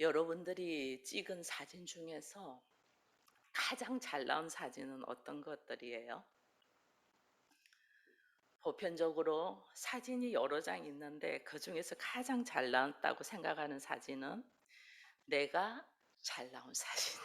여러분들이 찍은 사진 중에서 가장 잘 나온 사진은 어떤 것들이에요? 보편적으로 사진이 여러 장 있는데 그중에서 가장 잘 나왔다고 생각하는 사진은 내가 잘 나온 사진.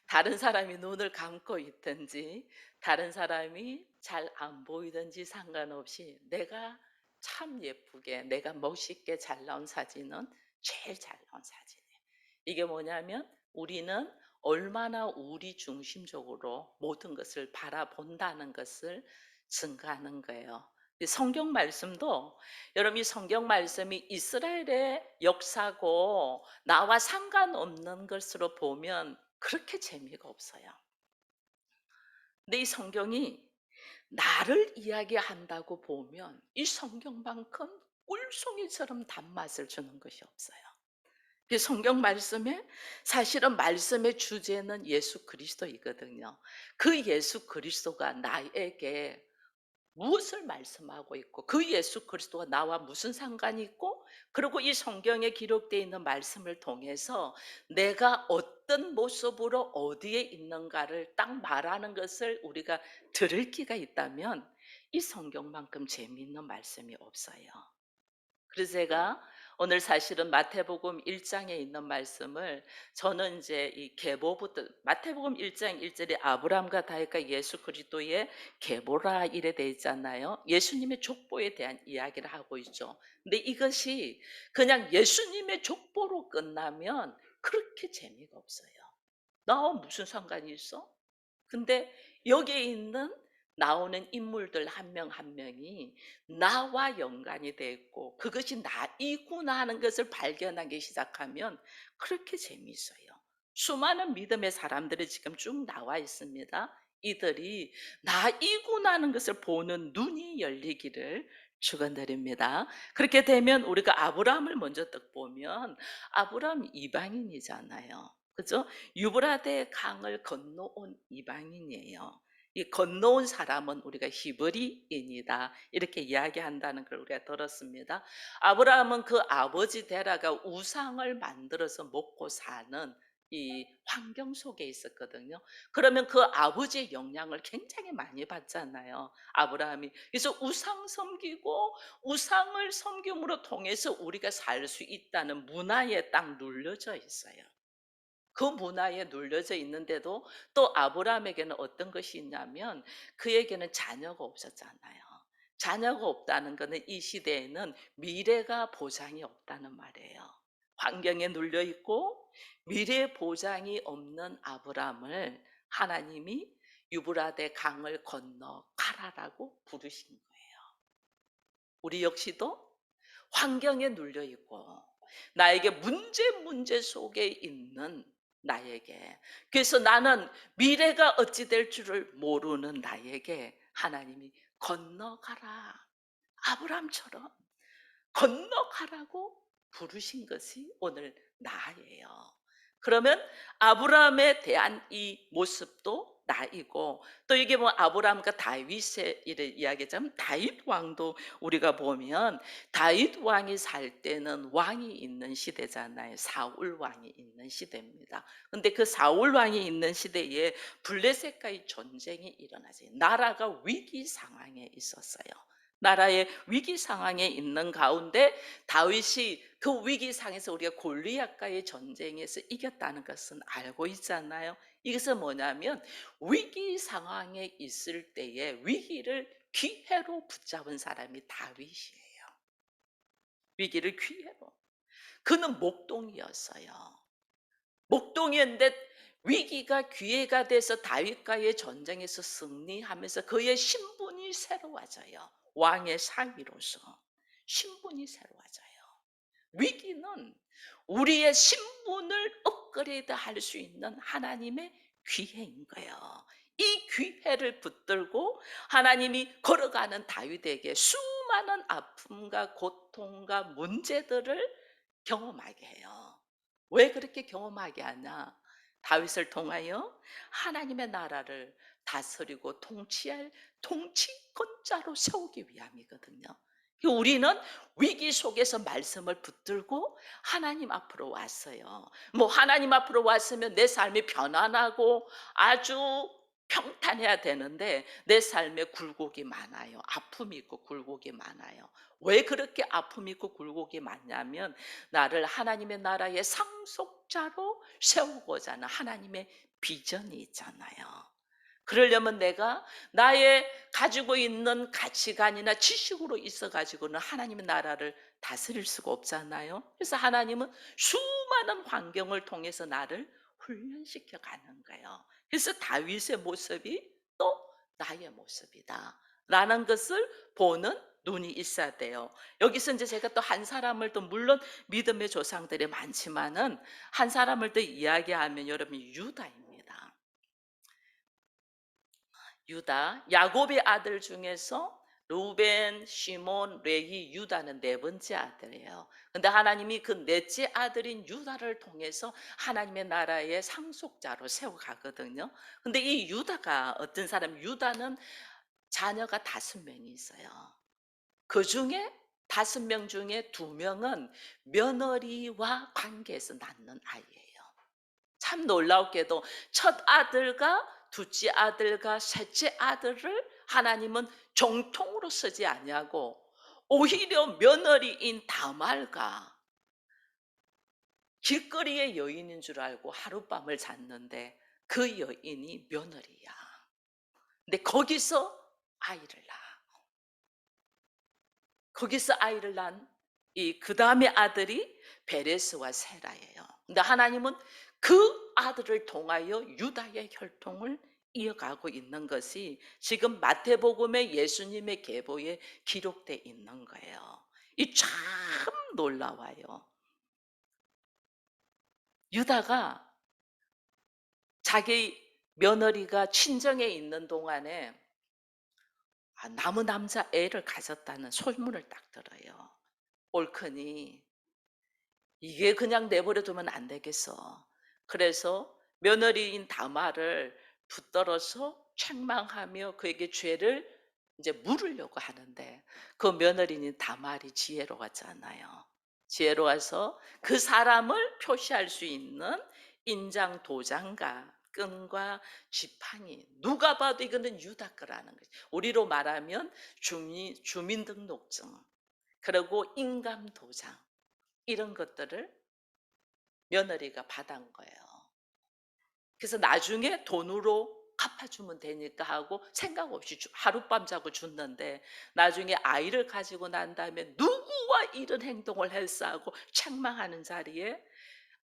다른 사람이 눈을 감고 있든지 다른 사람이 잘 안 보이든지 상관없이 내가 참 예쁘게 내가 멋있게 잘 나온 사진은 제일 잘 나온 사진이에요. 이게 뭐냐면 우리는 얼마나 우리 중심적으로 모든 것을 바라본다는 것을 증가하는 거예요. 이 성경 말씀도 여러분, 이 성경 말씀이 이스라엘의 역사고 나와 상관없는 것으로 보면 그렇게 재미가 없어요. 근데 이 성경이 나를 이야기한다고 보면 이 성경만큼 꿀송이처럼 단맛을 주는 것이 없어요. 그 성경 말씀에 사실은 말씀의 주제는 예수 그리스도이거든요. 그 예수 그리스도가 나에게 무엇을 말씀하고 있고 그 예수 그리스도가 나와 무슨 상관이 있고, 그리고 이 성경에 기록되어 있는 말씀을 통해서 내가 어떤 모습으로 어디에 있는가를 딱 말하는 것을 우리가 들을 기가 있다면 이 성경만큼 재미있는 말씀이 없어요. 그래서 제가 오늘 사실은 마태복음 1장에 있는 말씀을 저는 이제 이 계보부터 마태복음 1장 1절에 아브라함과 다윗과 예수 그리스도의 계보라 이래 돼 있잖아요. 예수님의 족보에 대한 이야기를 하고 있죠. 근데 이것이 그냥 예수님의 족보로 끝나면 그렇게 재미가 없어요. 나와 무슨 상관이 있어? 근데 여기에 있는 나오는 인물들 한 명 한 명이 나와 연관이 돼 있고 그것이 나이구나 하는 것을 발견하기 시작하면 그렇게 재미있어요. 수많은 믿음의 사람들이 지금 쭉 나와 있습니다. 이들이 나이구나 하는 것을 보는 눈이 열리기를 축원드립니다. 그렇게 되면 우리가 아브라함을 먼저 딱 보면 아브라함 이방인이잖아요. 그죠? 유브라데 강을 건너온 이방인이에요. 이 건너온 사람은 우리가 히브리인이다 이렇게 이야기한다는 걸 우리가 들었습니다. 아브라함은 그 아버지 데라가 우상을 만들어서 먹고 사는 이 환경 속에 있었거든요. 그러면 그 아버지의 영향을 굉장히 많이 받잖아요, 아브라함이. 그래서 우상 섬기고 우상을 섬김으로 통해서 우리가 살 수 있다는 문화에 딱 눌려져 있어요. 그 문화에 눌려져 있는데도 또 아브라함에게는 어떤 것이 있냐면 그에게는 자녀가 없었잖아요. 자녀가 없다는 것은 이 시대에는 미래가 보장이 없다는 말이에요. 환경에 눌려 있고 미래 보장이 없는 아브라함을 하나님이 유브라데 강을 건너 가라라고 부르신 거예요. 우리 역시도 환경에 눌려 있고 나에게 문제 속에 있는 나에게, 그래서 나는 미래가 어찌 될 줄을 모르는 나에게 하나님이 건너가라, 아브람처럼 건너가라고 부르신 것이 오늘 나예요. 그러면 아브라함에 대한 이 모습도 나이고, 또 이게 뭐 아브라함과 다윗의 일을 이야기하자면 다윗 왕도 우리가 보면 다윗 왕이 살 때는 왕이 있는 시대잖아요. 사울 왕이 있는 시대입니다. 근데 그 사울 왕이 있는 시대에 블레셋과의 전쟁이 일어나지, 나라가 위기 상황에 있었어요. 나라의 위기 상황에 있는 가운데 다윗이 그 위기 상에서 우리가 골리앗과의 전쟁에서 이겼다는 것은 알고 있잖아요. 이것은 뭐냐면 위기 상황에 있을 때에 위기를 기회로 붙잡은 사람이 다윗이에요. 위기를 기회로. 그는 목동이었어요. 목동이었는데 위기가 기회가 돼서 다윗과의 전쟁에서 승리하면서 그의 신분이 새로워져요. 왕의 상위로서 신분이 새로워져요. 위기는 우리의 신분을 업그레이드 할 수 있는 하나님의 기회인 거예요. 이 기회를 붙들고 하나님이 걸어가는 다윗에게 수많은 아픔과 고통과 문제들을 경험하게 해요. 왜 그렇게 경험하게 하냐? 다윗을 통하여 하나님의 나라를 다스리고 통치할 통치권자로 세우기 위함이거든요. 우리는 위기 속에서 말씀을 붙들고 하나님 앞으로 왔어요. 뭐 하나님 앞으로 왔으면 내 삶이 편안하고 아주 평탄해야 되는데 내 삶에 굴곡이 많아요. 아픔이 있고 굴곡이 많아요. 왜 그렇게 아픔이 있고 굴곡이 많냐면 나를 하나님의 나라의 상속자로 세우고자 하는 하나님의 비전이 있잖아요. 그러려면 내가 나의 가지고 있는 가치관이나 지식으로 있어 가지고는 하나님의 나라를 다스릴 수가 없잖아요. 그래서 하나님은 수많은 환경을 통해서 나를 훈련시켜 가는 거예요. 그래서 다윗의 모습이 또 나의 모습이다 라는 것을 보는 눈이 있어야 돼요. 여기서 이제 제가 또 한 사람을 또 물론 믿음의 조상들이 많지만은 한 사람을 더 이야기하면 여러분 유다입니다. 유다, 야곱의 아들 중에서 루벤, 시몬, 레위, 유다는 네 번째 아들이에요. 근데 하나님이 그 넷째 아들인 유다를 통해서 하나님의 나라의 상속자로 세워가거든요. 근데 이 유다가 어떤 사람, 유다는 자녀가 5명이 있어요. 그 중에 5명 중에 2명은 며느리와 관계에서 낳는 아이예요. 참 놀랍게도 첫 아들과 둘째 아들과 셋째 아들을 하나님은 정통으로 쓰지 아니하고 오히려 며느리인 다말과 길거리의 여인인 줄 알고 하룻밤을 잤는데 그 여인이 며느리야. 근데 거기서 아이를 낳아. 거기서 아이를 낳은 이 그다음의 아들이 베레스와 세라예요. 근데 하나님은 그 아들을 통하여 유다의 혈통을 이어가고 있는 것이 지금 마태복음의 예수님의 계보에 기록돼 있는 거예요. 이 참 놀라워요. 유다가 자기 며느리가 친정에 있는 동안에 나무 남자 애를 가졌다는 소문을 딱 들어요. 옳거니 이게 그냥 내버려 두면 안 되겠어. 그래서 며느리인 다말을 붙들어서 책망하며 그에게 죄를 이제 물으려고 하는데 그 며느리인 다말이 지혜로웠잖아요. 지혜로워서 그 사람을 표시할 수 있는 인장 도장과 끈과 지팡이 누가 봐도 이거는 유다 거라는 거죠. 우리로 말하면 주민등록증 그리고 인감 도장 이런 것들을 며느리가 받은 거예요. 그래서 나중에 돈으로 갚아주면 되니까 하고 생각 없이 하룻밤 자고 줬는데 나중에 아이를 가지고 난 다음에 누구와 이런 행동을 했어 하고 책망하는 자리에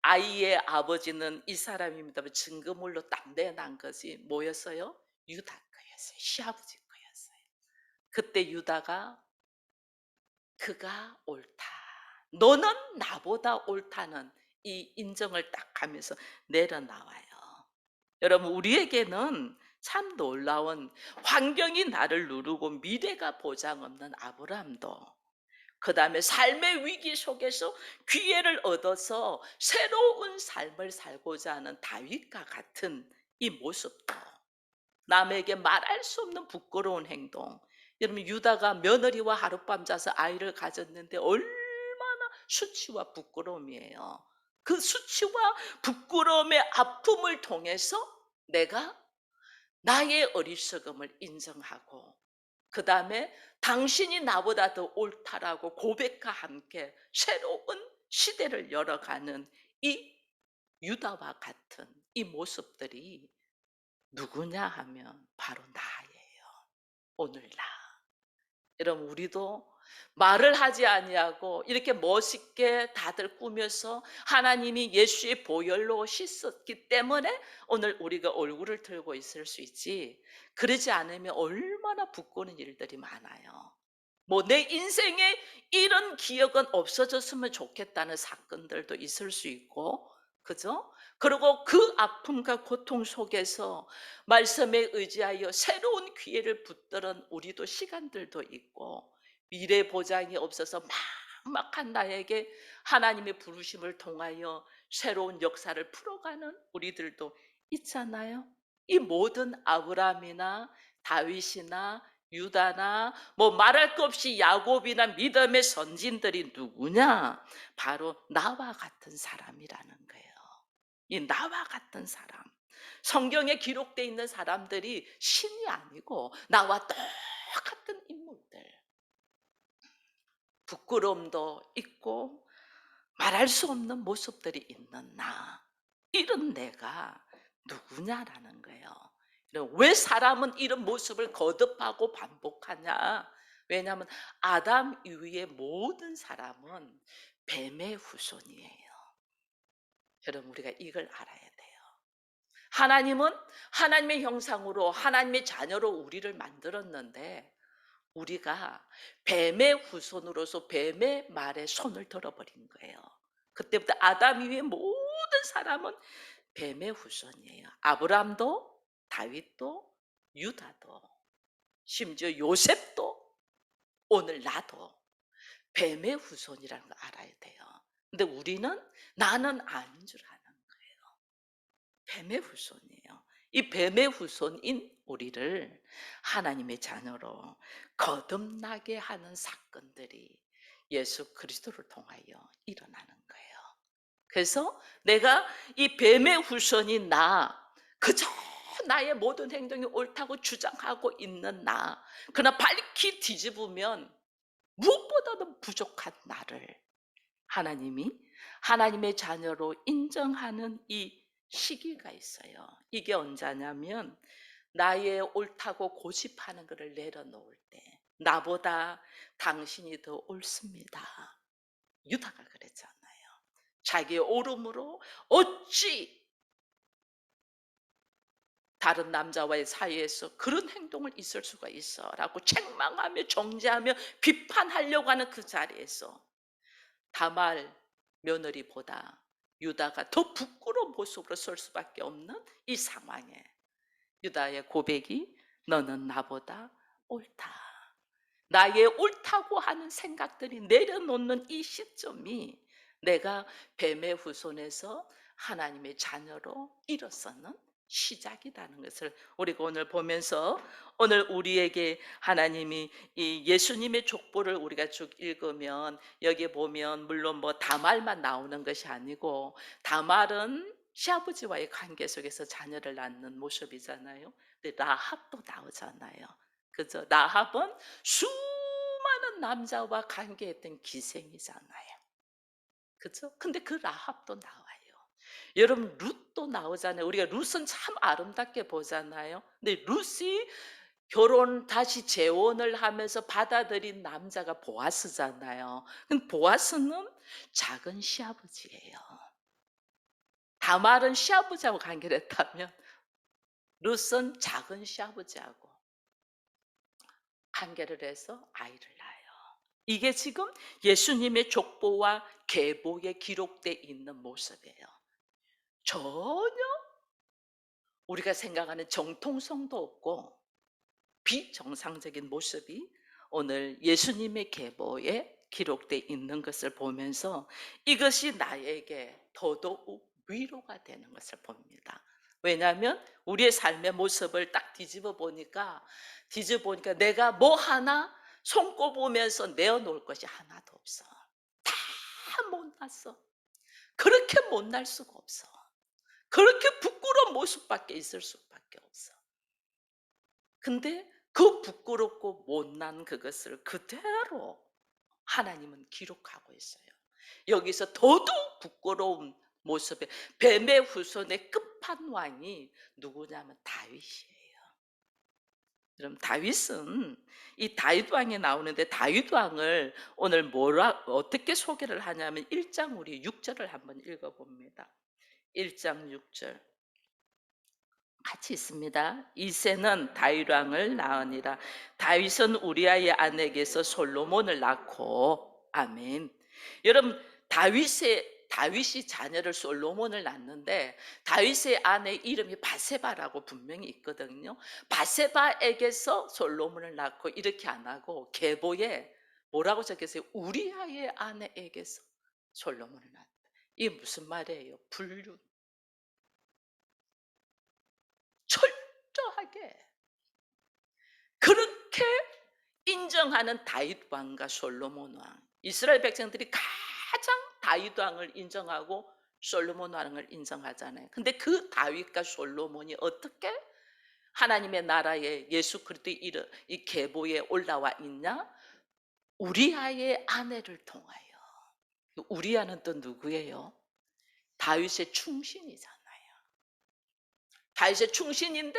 아이의 아버지는 이 사람입니다. 증거물로 딱 내난 것이 뭐였어요? 유다 거였어요. 시아버지 거였어요. 그때 유다가 그가 옳다. 너는 나보다 옳다는 이 인정을 딱 하면서 내려나와요. 여러분, 우리에게는 참 놀라운 환경이 나를 누르고 미래가 보장 없는 아브라함도 그 다음에 삶의 위기 속에서 기회를 얻어서 새로운 삶을 살고자 하는 다윗과 같은 이 모습도 남에게 말할 수 없는 부끄러운 행동. 여러분 유다가 며느리와 하룻밤 자서 아이를 가졌는데 얼마나 수치와 부끄러움이에요. 그 수치와 부끄러움의 아픔을 통해서 내가 나의 어리석음을 인정하고 그 다음에 당신이 나보다 더 옳다라고 고백과 함께 새로운 시대를 열어가는 이 유다와 같은 이 모습들이 누구냐 하면 바로 나예요. 오늘 나. 여러분 우리도 말을 하지 아니하고 이렇게 멋있게 다들 꾸며서 하나님이 예수의 보혈로 씻었기 때문에 오늘 우리가 얼굴을 들고 있을 수 있지 그러지 않으면 얼마나 부끄러운 일들이 많아요. 뭐 내 인생에 이런 기억은 없어졌으면 좋겠다는 사건들도 있을 수 있고 그죠? 그리고 그 아픔과 고통 속에서 말씀에 의지하여 새로운 기회를 붙들은 우리도 시간들도 있고 미래 보장이 없어서 막막한 나에게 하나님의 부르심을 통하여 새로운 역사를 풀어가는 우리들도 있잖아요. 이 모든 아브라함이나 다윗이나 유다나 뭐 말할 것 없이 야곱이나 믿음의 선진들이 누구냐? 바로 나와 같은 사람이라는 거예요. 이 나와 같은 사람. 성경에 기록되어 있는 사람들이 신이 아니고 나와 똑같은 인물들. 부끄러움도 있고 말할 수 없는 모습들이 있는 나. 이런 내가 누구냐라는 거예요. 왜 사람은 이런 모습을 거듭하고 반복하냐? 왜냐하면 아담 이후의 모든 사람은 뱀의 후손이에요. 여러분, 우리가 이걸 알아야 돼요. 하나님은 하나님의 형상으로 하나님의 자녀로 우리를 만들었는데 우리가 뱀의 후손으로서 뱀의 말에 손을 들어버린 거예요. 그때부터 아담 이후의 모든 사람은 뱀의 후손이에요. 아브람도, 다윗도, 유다도, 심지어 요셉도, 오늘 나도 뱀의 후손이라는 걸 알아야 돼요. 근데 우리는 나는 아닌 줄 아는 거예요. 뱀의 후손이에요. 이 뱀의 후손인 우리를 하나님의 자녀로 거듭나게 하는 사건들이 예수 그리스도를 통하여 일어나는 거예요. 그래서 내가 이 뱀의 후손인 나, 그저 나의 모든 행동이 옳다고 주장하고 있는 나, 그러나 밝히 뒤집으면 무엇보다도 부족한 나를 하나님이 하나님의 자녀로 인정하는 이 시기가 있어요. 이게 언제냐면 나의 옳다고 고집하는 것을 내려놓을 때 나보다 당신이 더 옳습니다. 유다가 그랬잖아요. 자기의 옳음으로 어찌 다른 남자와의 사이에서 그런 행동을 있을 수가 있어 라고 책망하며 정죄하며 비판하려고 하는 그 자리에서 다말 며느리보다 유다가 더 부끄러운 모습으로 설 수밖에 없는 이 상황에 유다의 고백이 너는 나보다 옳다. 나의 옳다고 하는 생각들이 내려놓는 이 시점이 내가 뱀의 후손에서 하나님의 자녀로 일어서는 시작이라는 것을 우리가 오늘 보면서 오늘 우리에게 하나님이 이 예수님의 족보를 우리가 쭉 읽으면 여기 보면 물론 뭐 다말만 나오는 것이 아니고 다말은 시아버지와의 관계 속에서 자녀를 낳는 모습이잖아요. 근데 라합도 나오잖아요. 그죠? 라합은 수많은 남자와 관계했던 기생이잖아요. 그죠? 근데 그 라합도 나와요. 여러분, 룻도 나오잖아요. 우리가 룻은 참 아름답게 보잖아요. 근데 룻이 결혼 다시 재혼을 하면서 받아들인 남자가 보아스잖아요. 근데 보아스는 작은 시아버지예요. 다말은 시아버지하고 관계를 했다면 룻은 작은 시아버지하고 관계를 해서 아이를 낳아요. 이게 지금 예수님의 족보와 계보에 기록되어 있는 모습이에요. 전혀 우리가 생각하는 정통성도 없고 비정상적인 모습이 오늘 예수님의 계보에 기록되어 있는 것을 보면서 이것이 나에게 더더욱 위로가 되는 것을 봅니다. 왜냐하면 우리의 삶의 모습을 딱 뒤집어 보니까 내가 뭐 하나 손꼽으면서 내어놓을 것이 하나도 없어. 다 못났어. 그렇게 못날 수가 없어. 그렇게 부끄러운 모습밖에 있을 수밖에 없어. 근데 그 부끄럽고 못난 그것을 그대로 하나님은 기록하고 있어요. 여기서 더더욱 부끄러운 모습에 뱀의 후손의 끝판왕이 누구냐면 다윗이에요. 그럼 다윗은 이 다윗 왕에 나오는데 다윗 왕을 오늘 어떻게 소개를 하냐면 1장 우리 6절을 한번 읽어봅니다. 1장 6절 같이 있습니다. 이새는 다윗 왕을 낳으니라. 다윗은 우리아의 아내에게서 솔로몬을 낳고 아멘. 여러분, 다윗이 자녀를 솔로몬을 낳는데 다윗의 아내 이름이 바세바라고 분명히 있거든요. 바세바에게서 솔로몬을 낳고 이렇게 안 하고 계보에 뭐라고 적혔어요? 우리아의 아내에게서 솔로몬을 낳았다. 이게 무슨 말이에요? 불륜. 철저하게 그렇게 그렇게 인정하는 다윗 왕과 솔로몬 왕, 이스라엘 백성들이 가장 다윗 왕을 인정하고 솔로몬 왕을 인정하잖아요. 근데 그 다윗과 솔로몬이 어떻게 하나님의 나라에 예수 그리스도의 이 계보에 올라와 있냐? 우리아의 아내를 통하여. 우리아는 또 누구예요? 다윗의 충신이잖아요. 다윗의 충신인데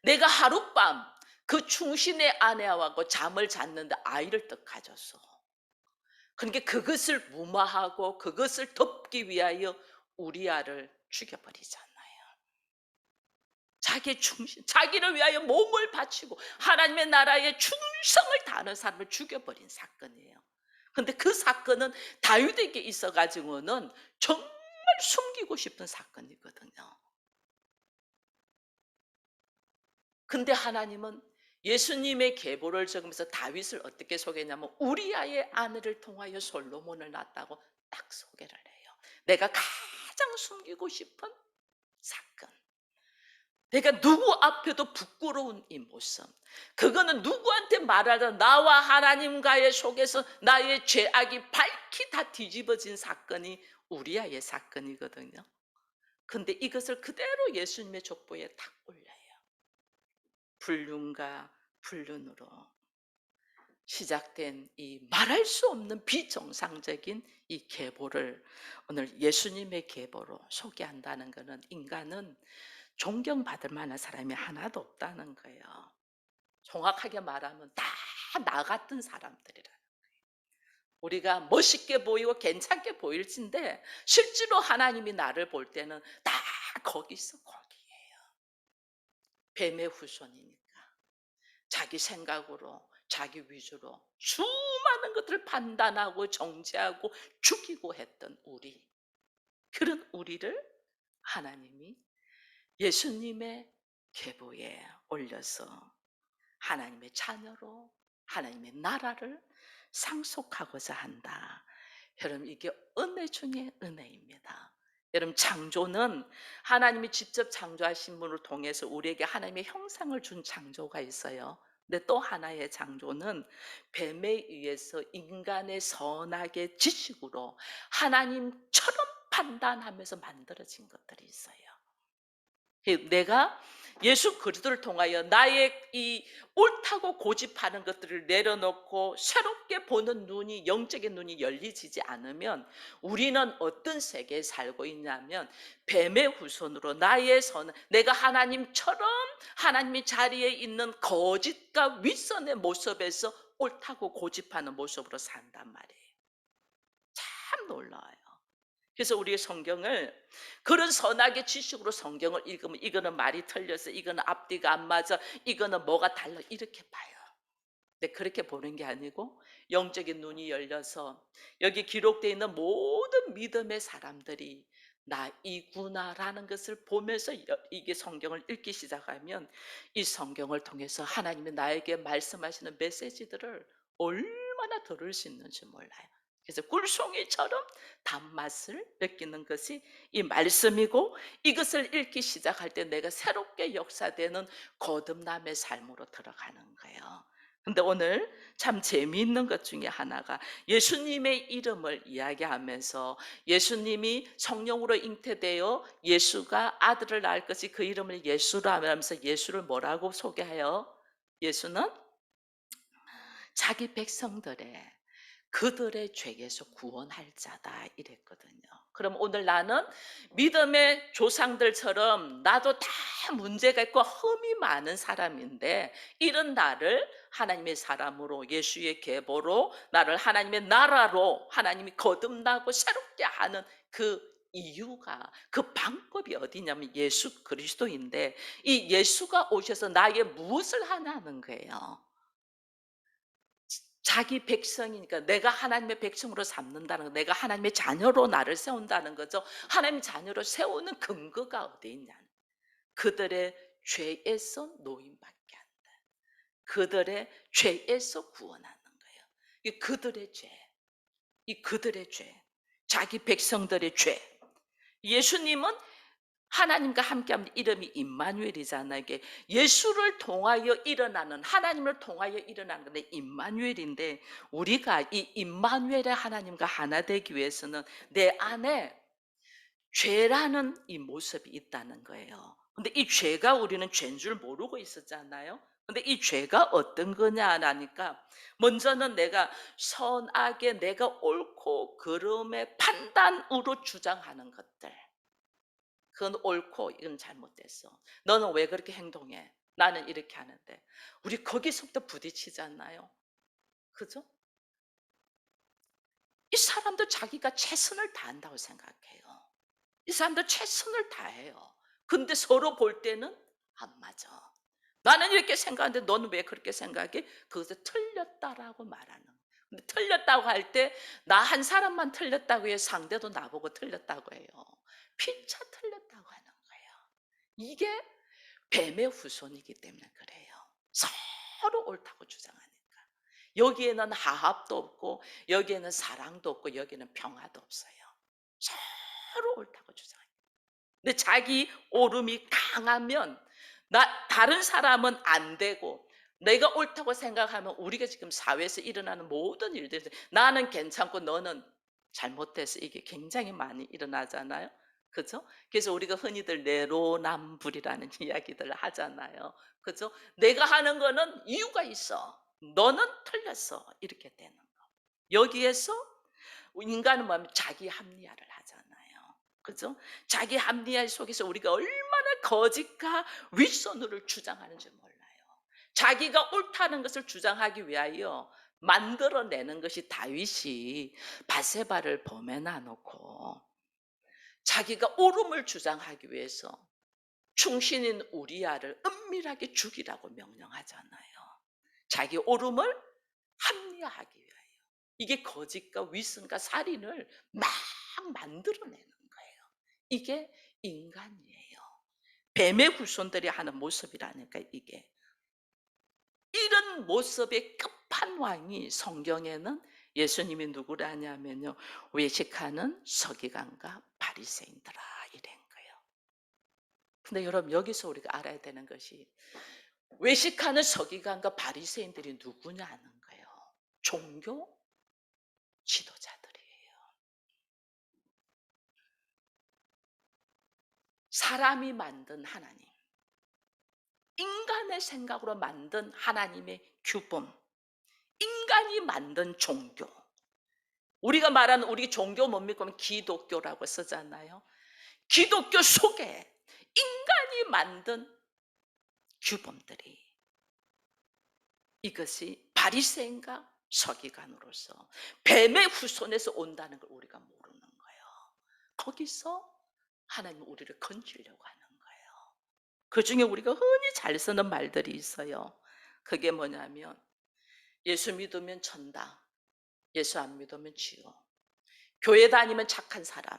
내가 하룻밤 그 충신의 아내하고 잠을 잤는데 아이를 또 가졌어. 그러니까 그것을 무마하고 그것을 덮기 위하여 우리아를 죽여버리잖아요. 자기의 충신, 자기를 위하여 몸을 바치고 하나님의 나라에 충성을 다하는 사람을 죽여버린 사건이에요. 근데 그 사건은 다윗에게 있어가지고는 정말 숨기고 싶은 사건이거든요. 근데 하나님은 예수님의 계보를 적으면서 다윗을 어떻게 소개했냐면 우리아의 아내를 통하여 솔로몬을 낳았다고 딱 소개를 해요. 내가 가장 숨기고 싶은 사건. 내가 누구 앞에도 부끄러운 이 모습. 그거는 누구한테 말하자 나와 하나님과의 속에서 나의 죄악이 밝히 다 뒤집어진 사건이 우리아의 사건이거든요. 근데 이것을 그대로 예수님의 족보에 딱 올려요. 불륜과 불륜으로 시작된 이 말할 수 없는 비정상적인 이 계보를 오늘 예수님의 계보로 소개한다는 것은 인간은 존경받을 만한 사람이 하나도 없다는 거예요. 정확하게 말하면 다 나 같은 사람들이라는 거예요. 우리가 멋있게 보이고 괜찮게 보일진데 실제로 하나님이 나를 볼 때는 다 거기서 거기에요. 뱀의 후손이니까. 자기 생각으로 자기 위주로 수많은 것들을 판단하고 정죄하고 죽이고 했던 우리, 그런 우리를 하나님이 예수님의 계보에 올려서 하나님의 자녀로 하나님의 나라를 상속하고자 한다. 여러분, 이게 은혜 중에 은혜입니다. 여러분, 창조는 하나님이 직접 창조하신 분을 통해서 우리에게 하나님의 형상을 준 창조가 있어요. 근데 또 하나의 창조는 뱀에 의해서 인간의 선악의 지식으로 하나님처럼 판단하면서 만들어진 것들이 있어요. 내가 예수 그리스도를 통하여 나의 이 옳다고 고집하는 것들을 내려놓고 새롭게 보는 눈이, 영적인 눈이 열리지 않으면 우리는 어떤 세계에 살고 있냐면 뱀의 후손으로 나의 내가 하나님처럼 하나님의 자리에 있는 거짓과 윗선의 모습에서 옳다고 고집하는 모습으로 산단 말이에요. 참 놀라워요. 그래서 우리의 성경을 그런 선악의 지식으로 성경을 읽으면 이거는 말이 틀려서 이거는 앞뒤가 안 맞아, 이거는 뭐가 달라, 이렇게 봐요. 근데 그렇게 보는 게 아니고 영적인 눈이 열려서 여기 기록되어 있는 모든 믿음의 사람들이 나 이구나라는 것을 보면서 이게 성경을 읽기 시작하면 이 성경을 통해서 하나님이 나에게 말씀하시는 메시지들을 얼마나 들을 수 있는지 몰라요. 그래서 꿀송이처럼 단맛을 느끼는 것이 이 말씀이고, 이것을 읽기 시작할 때 내가 새롭게 역사되는 거듭남의 삶으로 들어가는 거예요. 근데 오늘 참 재미있는 것 중에 하나가 예수님의 이름을 이야기하면서 예수님이 성령으로 잉태되어 예수가 아들을 낳을 것이 그 이름을 예수라 하면서 예수를 뭐라고 소개해요? 예수는 자기 백성들의 그들의 죄에서 구원할 자다 이랬거든요. 그럼 오늘 나는 믿음의 조상들처럼 나도 다 문제가 있고 흠이 많은 사람인데 이런 나를 하나님의 사람으로 예수의 계보로 나를 하나님의 나라로 하나님이 거듭나고 새롭게 하는 그 이유가, 그 방법이 어디냐면 예수 그리스도인데 이 예수가 오셔서 나에게 무엇을 하냐는 거예요. 자기 백성이니까 내가 하나님의 백성으로 삼는다는 거, 내가 하나님의 자녀로 나를 세운다는 거죠. 하나님의 자녀로 세우는 근거가 어디 있냐? 그들의 죄에서 노임받게 한다. 그들의 죄에서 구원하는 거예요. 이 그들의 죄, 이 그들의 죄, 자기 백성들의 죄. 예수님은 하나님과 함께하면 이름이 임마누엘이잖아요. 이게 예수를 통하여 일어나는, 하나님을 통하여 일어나는 건데 임마누엘인데, 우리가 이 임마누엘의 하나님과 하나 되기 위해서는 내 안에 죄라는 이 모습이 있다는 거예요. 근데 이 죄가, 우리는 죄인 줄 모르고 있었잖아요. 근데 이 죄가 어떤 거냐라니까, 먼저는 내가 선악의, 내가 옳고 그름의 판단으로 주장하는 것들, 그건 옳고 이건 잘못됐어, 너는 왜 그렇게 행동해, 나는 이렇게 하는데, 우리 거기서부터 부딪히잖아요. 그죠? 이 사람도 자기가 최선을 다한다고 생각해요. 이 사람들 최선을 다해요. 근데 서로 볼 때는 안 맞아. 나는 이렇게 생각하는데 너는 왜 그렇게 생각해? 그것을 틀렸다라고 말하는 거예요. 근데 틀렸다고 할 때 나 한 사람만 틀렸다고 해요? 상대도 나보고 틀렸다고 해요? 피차 틀렸다고 하는 거예요. 이게 뱀의 후손이기 때문에 그래요. 서로 옳다고 주장하니까. 여기에는 하합도 없고, 여기에는 사랑도 없고, 여기는 평화도 없어요. 서로 옳다고 주장해요. 근데 자기 옳음이 강하면 다른 사람은 안 되고, 내가 옳다고 생각하면, 우리가 지금 사회에서 일어나는 모든 일들이 나는 괜찮고 너는 잘못돼서 이게 굉장히 많이 일어나잖아요. 그죠? 그래서 우리가 흔히들 내로남불이라는 이야기들을 하잖아요. 그죠? 내가 하는 거는 이유가 있어, 너는 틀렸어, 이렇게 되는 거. 여기에서 인간은 뭐하면 자기 합리화를 하잖아요. 그죠? 자기 합리화 속에서 우리가 얼마나 거짓과 윗선을 주장하는지 몰라요. 자기가 옳다는 것을 주장하기 위하여 만들어내는 것이, 다윗이 바세바를 범에 놔놓고 자기가 옳음을 주장하기 위해서 충신인 우리아를 은밀하게 죽이라고 명령하잖아요. 자기 옳음을 합리화하기 위하여. 이게 거짓과 위선과 살인을 막 만들어내는 거예요. 이게 인간이에요. 뱀의 후손들이 하는 모습이라니까. 이게 이런 모습의 끝판왕이, 성경에는 예수님이 누구라냐면요, 외식하는 서기관과 바리새인들아, 이런 거예요. 근데 여러분, 여기서 우리가 알아야 되는 것이, 외식하는 서기관과 바리새인들이 누구냐는 거예요. 종교 지도자들이에요. 사람이 만든 하나님, 인간의 생각으로 만든 하나님의 규범, 인간이 만든 종교. 우리가 말하는 우리 종교 뭡니까? 기독교라고 쓰잖아요. 기독교 속에 인간이 만든 규범들이, 이것이 바리새인과 서기관으로서 뱀의 후손에서 온다는 걸 우리가 모르는 거예요. 거기서 하나님은 우리를 건지려고 하는 거예요. 그중에 우리가 흔히 잘 쓰는 말들이 있어요. 그게 뭐냐면, 예수 믿으면 천다, 예수 안 믿으면 지옥, 교회 다니면 착한 사람,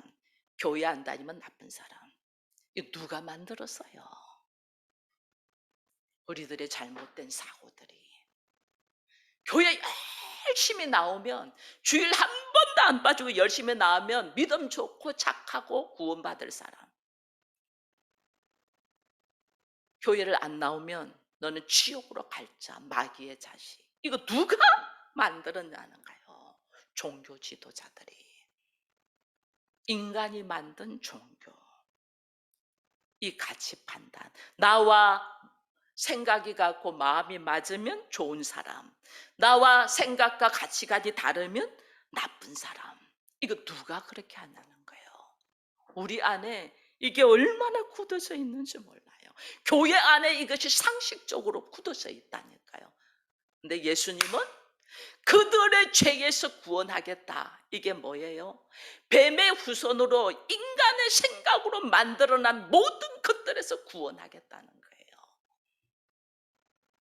교회 안 다니면 나쁜 사람. 이거 누가 만들었어요? 우리들의 잘못된 사고들이. 교회 열심히 나오면, 주일 한 번도 안 빠지고 열심히 나오면 믿음 좋고 착하고 구원받을 사람, 교회를 안 나오면 너는 지옥으로 갈 자, 마귀의 자식. 이거 누가 만들었냐는 거예요. 종교 지도자들이. 인간이 만든 종교. 이 가치 판단. 나와 생각이 같고 마음이 맞으면 좋은 사람, 나와 생각과 가치관이 다르면 나쁜 사람. 이거 누가 그렇게 한다는 거예요? 우리 안에 이게 얼마나 굳어져 있는지 몰라요. 교회 안에 이것이 상식적으로 굳어져 있다니까요. 근데 예수님은 그들의 죄에서 구원하겠다. 이게 뭐예요? 뱀의 후손으로 인간의 생각으로 만들어난 모든 것들에서 구원하겠다는 거예요.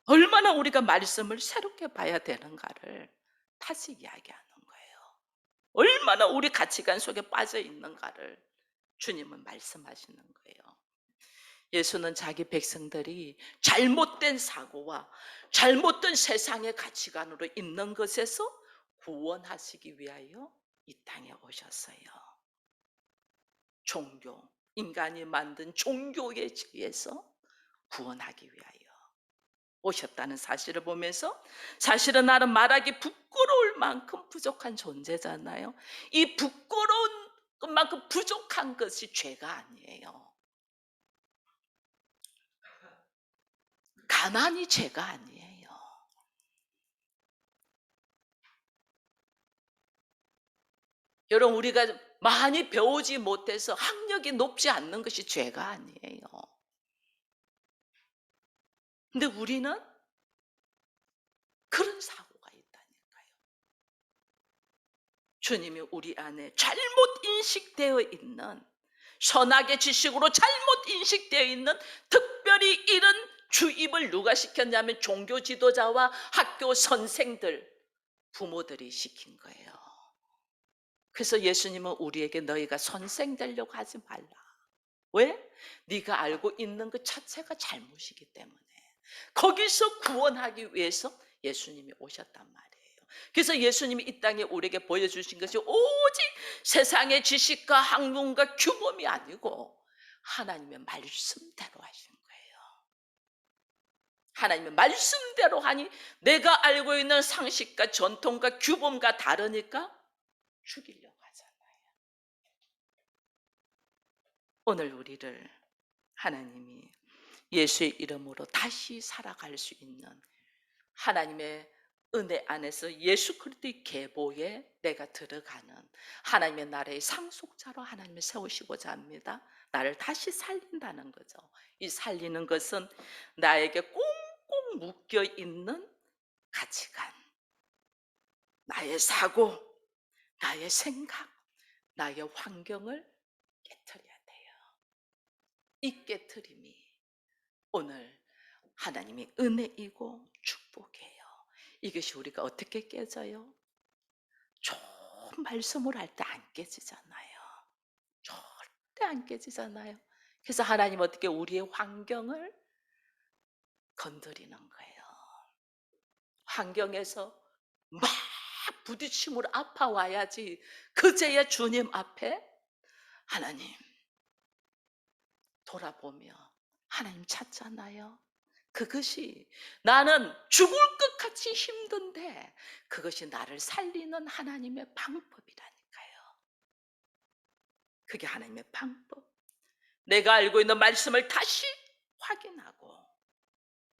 얼마나 우리가 말씀을 새롭게 봐야 되는가를 다시 이야기하는 거예요. 얼마나 우리 가치관 속에 빠져 있는가를 주님은 말씀하시는 거예요. 예수는 자기 백성들이 잘못된 사고와 잘못된 세상의 가치관으로 있는 것에서 구원하시기 위하여 이 땅에 오셨어요. 종교, 인간이 만든 종교에 의해서 구원하기 위하여 오셨다는 사실을 보면서, 사실은 나는 말하기 부끄러울 만큼 부족한 존재잖아요. 이 부끄러운 것만큼 부족한 것이 죄가 아니에요. 가난이 죄가 아니에요. 여러분, 우리가 많이 배우지 못해서 학력이 높지 않는 것이 죄가 아니에요. 근데 우리는 그런 사고가 있다니까요. 주님이 우리 안에 잘못 인식되어 있는, 선악의 지식으로 잘못 인식되어 있는, 특별히 이런 주입을 누가 시켰냐면 종교 지도자와 학교 선생들, 부모들이 시킨 거예요. 그래서 예수님은 우리에게 너희가 선생 되려고 하지 말라. 왜? 네가 알고 있는 것 자체가 잘못이기 때문에. 거기서 구원하기 위해서 예수님이 오셨단 말이에요. 그래서 예수님이 이 땅에 우리에게 보여주신 것이 오직 세상의 지식과 학문과 규범이 아니고 하나님의 말씀대로 하신 거예요. 하나님의 말씀대로 하니 내가 알고 있는 상식과 전통과 규범과 다르니까 죽이려고 하잖아요. 오늘 우리를 하나님이 예수의 이름으로 다시 살아갈 수 있는 하나님의 은혜 안에서 예수 그리스도의 계보에 내가 들어가는 하나님의 나라의 상속자로 하나님을 세우시고자 합니다. 나를 다시 살린다는 거죠. 이 살리는 것은 나에게 꽁꽁 묶여 있는 가치관, 나의 사고, 나의 생각, 나의 환경을 깨트려야 돼요. 이 깨트림이 오늘 하나님의 은혜이고 축복이에요. 이것이 우리가 어떻게 깨져요? 좋은 말씀을 할 때 안 깨지잖아요. 절대 안 깨지잖아요. 그래서 하나님 어떻게 우리의 환경을 건드리는 거예요. 환경에서 막 부딪힘으로 아파와야지 그제야 주님 앞에 하나님 돌아보며 하나님 찾잖아요. 그것이 나는 죽을 것 같이 힘든데 그것이 나를 살리는 하나님의 방법이라니까요. 그게 하나님의 방법. 내가 알고 있는 말씀을 다시 확인하고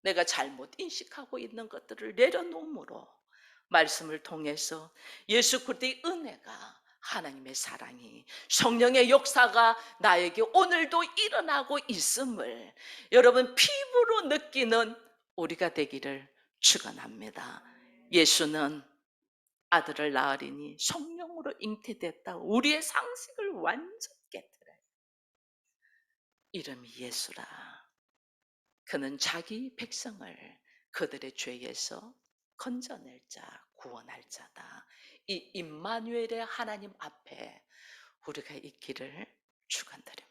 내가 잘못 인식하고 있는 것들을 내려놓음으로 말씀을 통해서 예수 그리스도의 은혜가, 하나님의 사랑이, 성령의 역사가 나에게 오늘도 일어나고 있음을 여러분 피부로 느끼는 우리가 되기를 축원합니다. 예수는 아들을 낳으리니 성령으로 잉태됐다. 우리의 상식을 완전 깨뜨려요. 이름이 예수라. 그는 자기 백성을 그들의 죄에서 건져낼 자, 구원할 자다. 이 임마누엘의 하나님 앞에 우리가 있기를 축원드립니다.